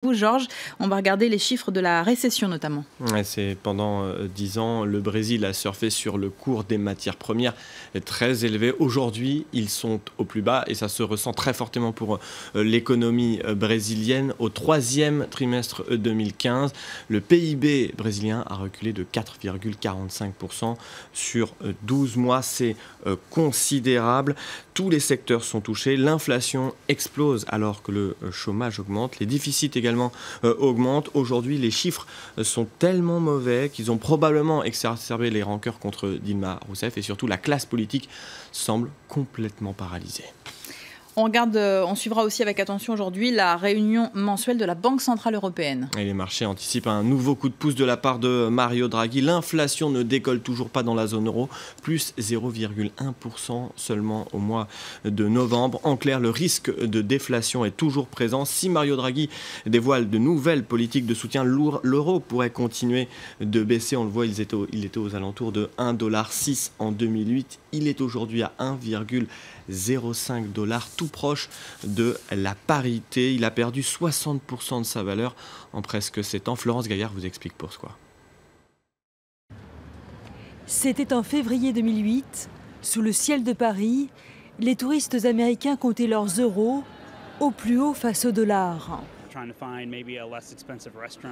Vous, Georges, on va regarder les chiffres de la récession notamment. Ouais, c'est pendant 10 ans, le Brésil a surfé sur le cours des matières premières très élevé. Aujourd'hui, ils sont au plus bas et ça se ressent très fortement pour l'économie brésilienne. Au troisième trimestre 2015, le PIB brésilien a reculé de 4,45% sur 12 mois. C'est considérable. Tous les secteurs sont touchés. L'inflation explose alors que le chômage augmente. Les déficits également augmentent. Aujourd'hui, les chiffres sont tellement mauvais qu'ils ont probablement exacerbé les rancœurs contre Dilma Rousseff et surtout la classe politique semble complètement paralysée. On suivra aussi avec attention aujourd'hui la réunion mensuelle de la Banque Centrale Européenne. Et les marchés anticipent un nouveau coup de pouce de la part de Mario Draghi. L'inflation ne décolle toujours pas dans la zone euro, plus 0,1% seulement au mois de novembre. En clair, le risque de déflation est toujours présent. Si Mario Draghi dévoile de nouvelles politiques de soutien, l'euro pourrait continuer de baisser. On le voit, il était aux alentours de 1,06$ en 2008. Il est aujourd'hui à 1,05$, tout proche de la parité. Il a perdu 60% de sa valeur en presque 7 ans. Florence Gaillard vous explique pourquoi. C'était en février 2008, sous le ciel de Paris, les touristes américains comptaient leurs euros au plus haut face au dollar.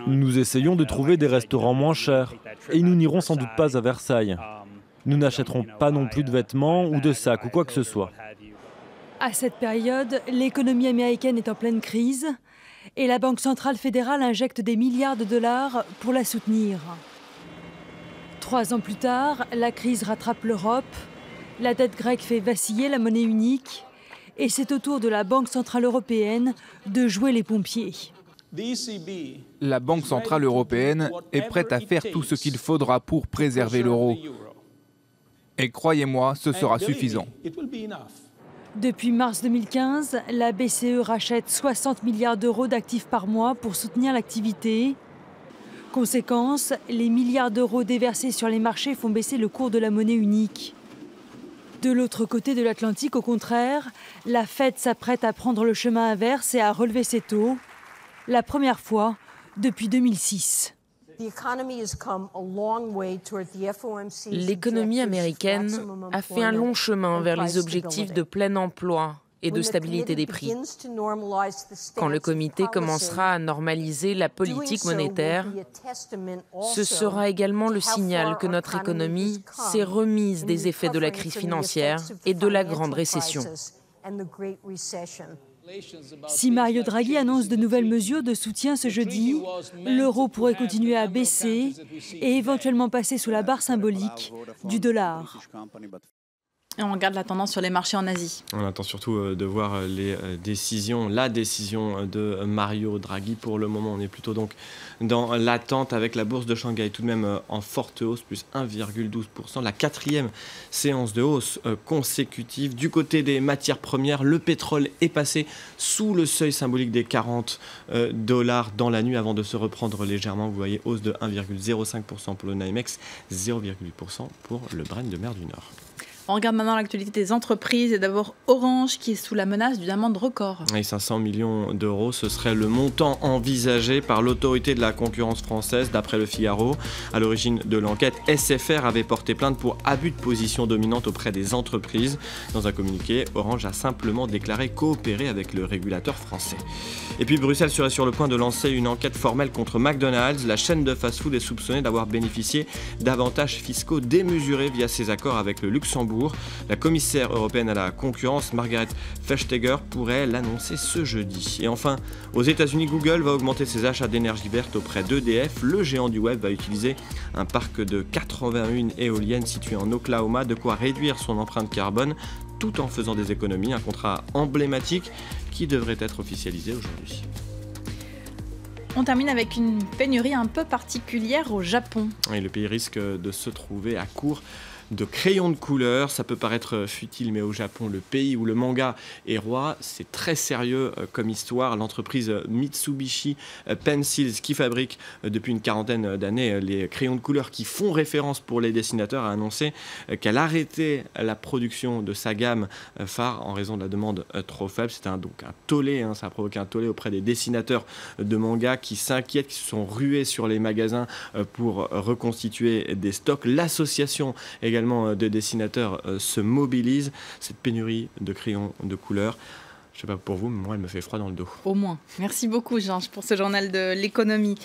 Nous essayons de trouver des restaurants moins chers et nous n'irons sans doute pas à Versailles. Nous n'achèterons pas non plus de vêtements ou de sacs ou quoi que ce soit. À cette période, l'économie américaine est en pleine crise et la Banque centrale fédérale injecte des milliards de dollars pour la soutenir. 3 ans plus tard, la crise rattrape l'Europe, la dette grecque fait vaciller la monnaie unique et c'est au tour de la Banque centrale européenne de jouer les pompiers. La Banque centrale européenne est prête à faire tout ce qu'il faudra pour préserver l'euro. Et croyez-moi, ce sera suffisant. Depuis mars 2015, la BCE rachète 60 milliards d'euros d'actifs par mois pour soutenir l'activité. Conséquence, les milliards d'euros déversés sur les marchés font baisser le cours de la monnaie unique. De l'autre côté de l'Atlantique, au contraire, la Fed s'apprête à prendre le chemin inverse et à relever ses taux, la première fois depuis 2006. L'économie américaine a fait un long chemin vers les objectifs de plein emploi et de stabilité des prix. Quand le comité commencera à normaliser la politique monétaire, ce sera également le signal que notre économie s'est remise des effets de la crise financière et de la grande récession. Si Mario Draghi annonce de nouvelles mesures de soutien ce jeudi, l'euro pourrait continuer à baisser et éventuellement passer sous la barre symbolique du dollar. Et on regarde la tendance sur les marchés en Asie. On attend surtout de voir la décision de Mario Draghi. Pour le moment, on est plutôt donc dans l'attente avec la bourse de Shanghai tout de même en forte hausse, plus 1,12%. La 4e séance de hausse consécutive. Du côté des matières premières, le pétrole est passé sous le seuil symbolique des $40 dans la nuit avant de se reprendre légèrement. Vous voyez, hausse de 1,05% pour le NYMEX, 0,8% pour le Brent de mer du Nord. On regarde maintenant l'actualité des entreprises et d'abord Orange qui est sous la menace d'une amende record. Et 500 millions d'euros, ce serait le montant envisagé par l'autorité de la concurrence française d'après Le Figaro. À l'origine de l'enquête, SFR avait porté plainte pour abus de position dominante auprès des entreprises. Dans un communiqué, Orange a simplement déclaré coopérer avec le régulateur français. Et puis Bruxelles serait sur le point de lancer une enquête formelle contre McDonald's. La chaîne de fast-food est soupçonnée d'avoir bénéficié d'avantages fiscaux démesurés via ses accords avec le Luxembourg. La commissaire européenne à la concurrence, Margrethe Vestager, pourrait l'annoncer ce jeudi. Et enfin, aux États-Unis, Google va augmenter ses achats d'énergie verte auprès d'EDF. Le géant du web va utiliser un parc de 81 éoliennes situé en Oklahoma, de quoi réduire son empreinte carbone tout en faisant des économies. Un contrat emblématique qui devrait être officialisé aujourd'hui. On termine avec une pénurie un peu particulière au Japon. Et le pays risque de se trouver à court de crayons de couleur. Ça peut paraître futile, mais au Japon, le pays où le manga est roi, c'est très sérieux comme histoire. L'entreprise Mitsubishi Pencils, qui fabrique depuis une quarantaine d'années les crayons de couleur qui font référence pour les dessinateurs, a annoncé qu'elle arrêtait la production de sa gamme phare en raison de la demande trop faible. C'était donc un tollé, ça a provoqué un tollé auprès des dessinateurs de manga qui s'inquiètent, qui se sont rués sur les magasins pour reconstituer des stocks. L'association également de dessinateurs se mobilise. Cette pénurie de crayons de couleur, je ne sais pas pour vous, mais moi elle me fait froid dans le dos. Au moins. Merci beaucoup Georges pour ce journal de l'économie.